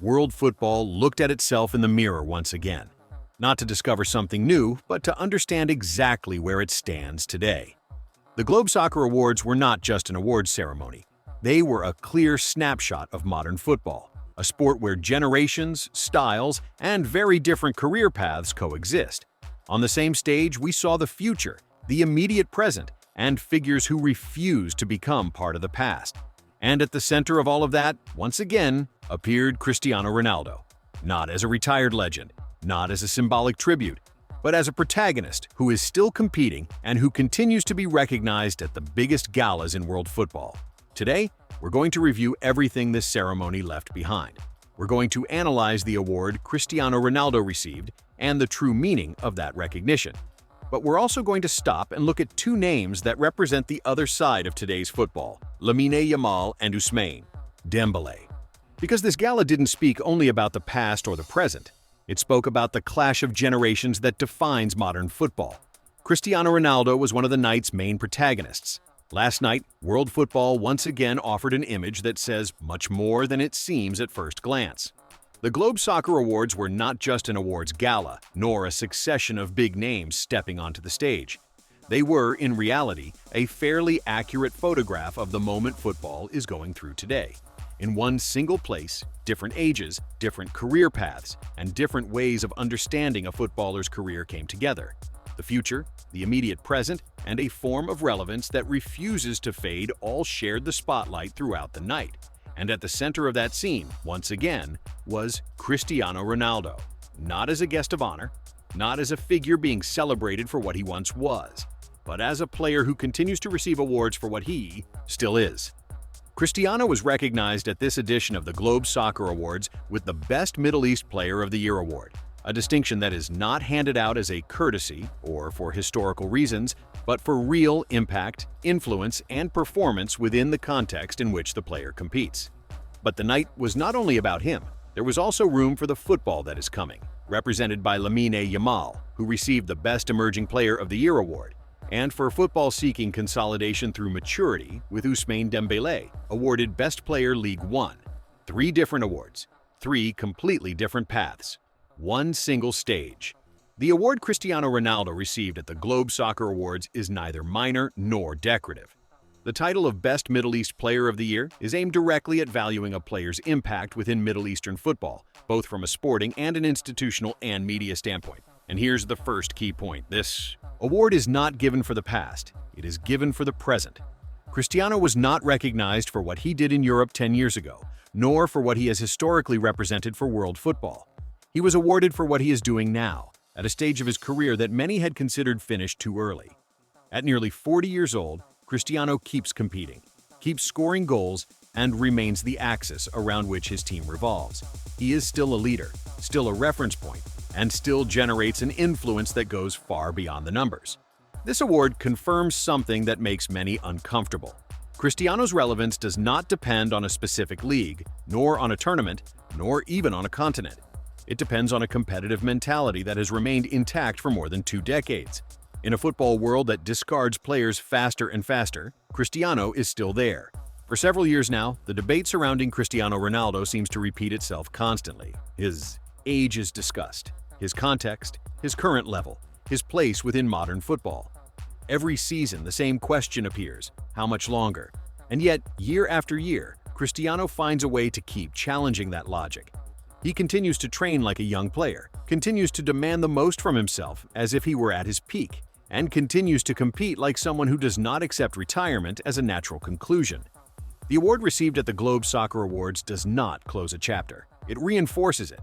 world football looked at itself in the mirror once again. Not to discover something new, but to understand exactly where it stands today. The Globe Soccer Awards were not just an awards ceremony. They were a clear snapshot of modern football, a sport where generations, styles, and very different career paths coexist. On the same stage, we saw the future, the immediate present, and figures who refuse to become part of the past. And at the center of all of that, once again, appeared Cristiano Ronaldo. Not as a retired legend, not as a symbolic tribute, but as a protagonist who is still competing and who continues to be recognized at the biggest galas in world football. Today, we're going to review everything this ceremony left behind. We're going to analyze the award Cristiano Ronaldo received and the true meaning of that recognition. But we're also going to stop and look at two names that represent the other side of today's football, Lamine Yamal and Ousmane Dembele. Because this gala didn't speak only about the past or the present, it spoke about the clash of generations that defines modern football. Cristiano Ronaldo was one of the night's main protagonists. Last night, world football once again offered an image that says much more than it seems at first glance. The Globe Soccer Awards were not just an awards gala, nor a succession of big names stepping onto the stage. They were, in reality, a fairly accurate photograph of the moment football is going through today. In one single place, different ages, different career paths, and different ways of understanding a footballer's career came together. The future, the immediate present, and a form of relevance that refuses to fade all shared the spotlight throughout the night. And at the center of that scene, once again, was Cristiano Ronaldo. Not as a guest of honor, not as a figure being celebrated for what he once was, but as a player who continues to receive awards for what he still is. Cristiano was recognized at this edition of the Globe Soccer Awards with the Best Middle East Player of the Year award, a distinction that is not handed out as a courtesy or for historical reasons, but for real impact, influence, and performance within the context in which the player competes. But the night was not only about him. There was also room for the football that is coming, represented by Lamine Yamal, who received the Best Emerging Player of the Year award, and for football-seeking consolidation through maturity with Ousmane Dembele, awarded Best Player League One. 3 different awards, 3 completely different paths, one single stage. The award Cristiano Ronaldo received at the Globe Soccer Awards is neither minor nor decorative. The title of Best Middle East Player of the Year is aimed directly at valuing a player's impact within Middle Eastern football, both from a sporting and an institutional and media standpoint. And here's the first key point. This award is not given for the past, it is given for the present. Cristiano was not recognized for what he did in Europe 10 years ago, nor for what he has historically represented for world football. He was awarded for what he is doing now, at a stage of his career that many had considered finished too early. At nearly 40 years old, Cristiano keeps competing, keeps scoring goals, and remains the axis around which his team revolves. He is still a leader, still a reference point, and still generates an influence that goes far beyond the numbers. This award confirms something that makes many uncomfortable. Cristiano's relevance does not depend on a specific league, nor on a tournament, nor even on a continent. It depends on a competitive mentality that has remained intact for more than 2 decades. In a football world that discards players faster and faster, Cristiano is still there. For several years now, the debate surrounding Cristiano Ronaldo seems to repeat itself constantly. His age is discussed, his context, his current level, his place within modern football. Every season, the same question appears: how much longer? And yet, year after year, Cristiano finds a way to keep challenging that logic. He continues to train like a young player, continues to demand the most from himself as if he were at his peak, and continues to compete like someone who does not accept retirement as a natural conclusion. The award received at the Globe Soccer Awards does not close a chapter. It reinforces it.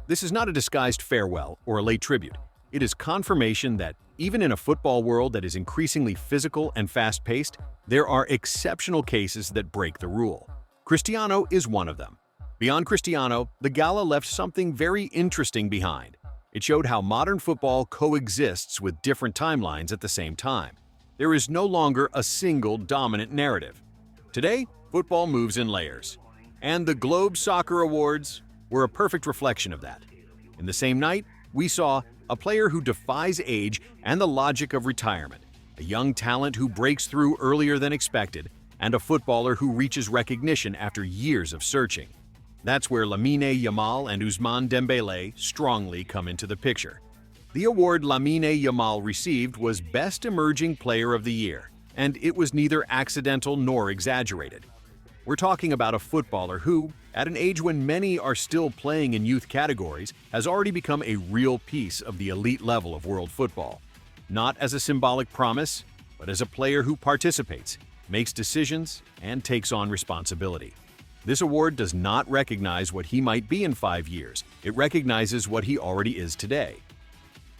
This is not a disguised farewell or a late tribute. It is confirmation that, even in a football world that is increasingly physical and fast-paced, there are exceptional cases that break the rule. Cristiano is one of them. Beyond Cristiano, the gala left something very interesting behind. It showed how modern football coexists with different timelines at the same time. There is no longer a single dominant narrative. Today, football moves in layers. And the Globe Soccer Awards were a perfect reflection of that. In the same night, we saw a player who defies age and the logic of retirement, a young talent who breaks through earlier than expected, and a footballer who reaches recognition after years of searching. That's where Lamine Yamal and Ousmane Dembele strongly come into the picture. The award Lamine Yamal received was Best Emerging Player of the Year, and it was neither accidental nor exaggerated. We're talking about a footballer who, at an age when many are still playing in youth categories, has already become a real piece of the elite level of world football. Not as a symbolic promise, but as a player who participates, makes decisions, and takes on responsibility. This award does not recognize what he might be in 5 years. It recognizes what he already is today.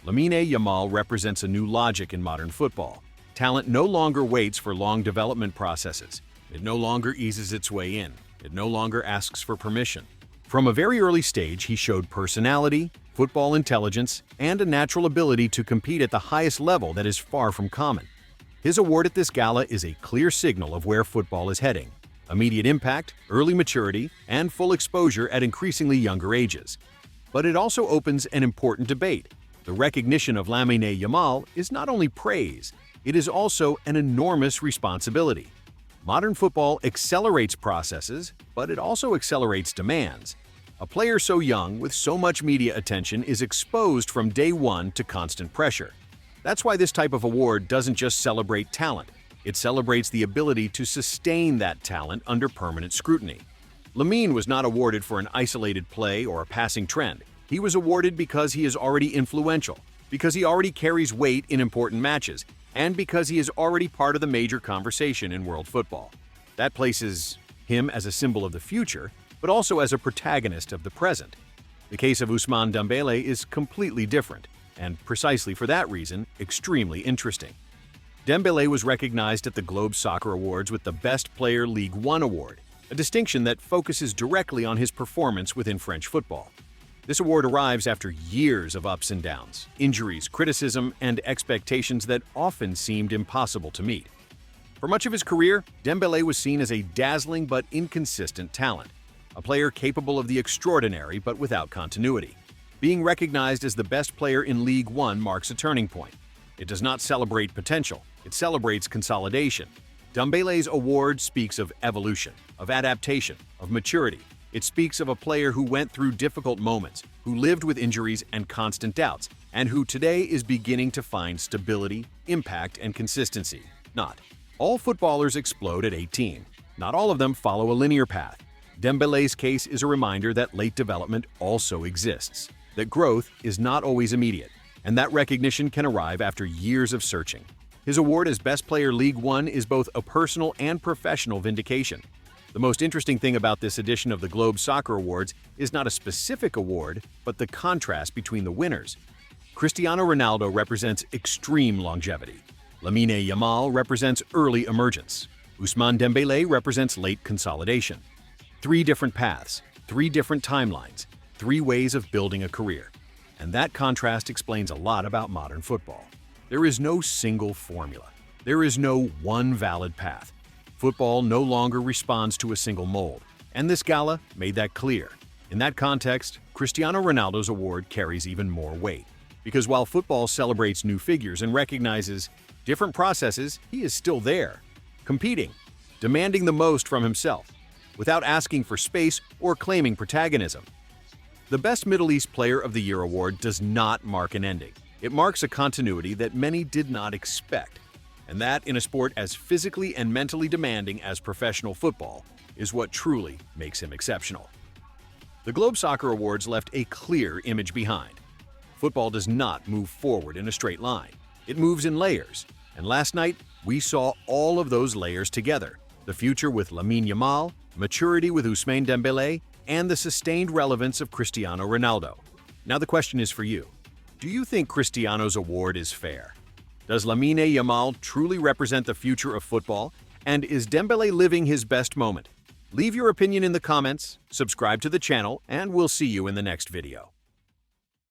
Lamine Yamal represents a new logic in modern football. Talent no longer waits for long development processes. It no longer eases its way in. It no longer asks for permission. From a very early stage, he showed personality, football intelligence, and a natural ability to compete at the highest level that is far from common. His award at this gala is a clear signal of where football is heading: immediate impact, early maturity, and full exposure at increasingly younger ages. But it also opens an important debate. The recognition of Lamine Yamal is not only praise, it is also an enormous responsibility. Modern football accelerates processes, but it also accelerates demands. A player so young, with so much media attention, is exposed from day one to constant pressure. That's why this type of award doesn't just celebrate talent, it celebrates the ability to sustain that talent under permanent scrutiny. Lamine was not awarded for an isolated play or a passing trend. He was awarded because he is already influential, because he already carries weight in important matches, and because he is already part of the major conversation in world football. That places him as a symbol of the future, but also as a protagonist of the present. The case of Ousmane Dembele is completely different, and precisely for that reason, extremely interesting. Dembele was recognized at the Globe Soccer Awards with the Best Player League One award, a distinction that focuses directly on his performance within French football. This award arrives after years of ups and downs, injuries, criticism, and expectations that often seemed impossible to meet. For much of his career, Dembele was seen as a dazzling but inconsistent talent, a player capable of the extraordinary but without continuity. Being recognized as the best player in League One marks a turning point. It does not celebrate potential, it celebrates consolidation. Dembele's award speaks of evolution, of adaptation, of maturity. It speaks of a player who went through difficult moments, who lived with injuries and constant doubts, and who today is beginning to find stability, impact, and consistency. Not all footballers explode at 18. Not all of them follow a linear path. Dembele's case is a reminder that late development also exists, that growth is not always immediate, and that recognition can arrive after years of searching. His award as Best Player League One is both a personal and professional vindication. The most interesting thing about this edition of the Globe Soccer Awards is not a specific award, but the contrast between the winners. Cristiano Ronaldo represents extreme longevity. Lamine Yamal represents early emergence. Ousmane Dembele represents late consolidation. 3 different paths, 3 different timelines, 3 ways of building a career. And that contrast explains a lot about modern football. There is no single formula. There is no one valid path. Football no longer responds to a single mold, and this gala made that clear. In that context, Cristiano Ronaldo's award carries even more weight, because while football celebrates new figures and recognizes different processes, he is still there, competing, demanding the most from himself, without asking for space or claiming protagonism. The Best Middle East Player of the Year award does not mark an ending. It marks a continuity that many did not expect. And that, in a sport as physically and mentally demanding as professional football, is what truly makes him exceptional. The Globe Soccer Awards left a clear image behind. Football does not move forward in a straight line. It moves in layers. And last night, we saw all of those layers together. The future with Lamine Yamal, maturity with Ousmane Dembele, and the sustained relevance of Cristiano Ronaldo. Now the question is for you. Do you think Cristiano's award is fair? Does Lamine Yamal truly represent the future of football? And is Dembele living his best moment? Leave your opinion in the comments, subscribe to the channel, and we'll see you in the next video.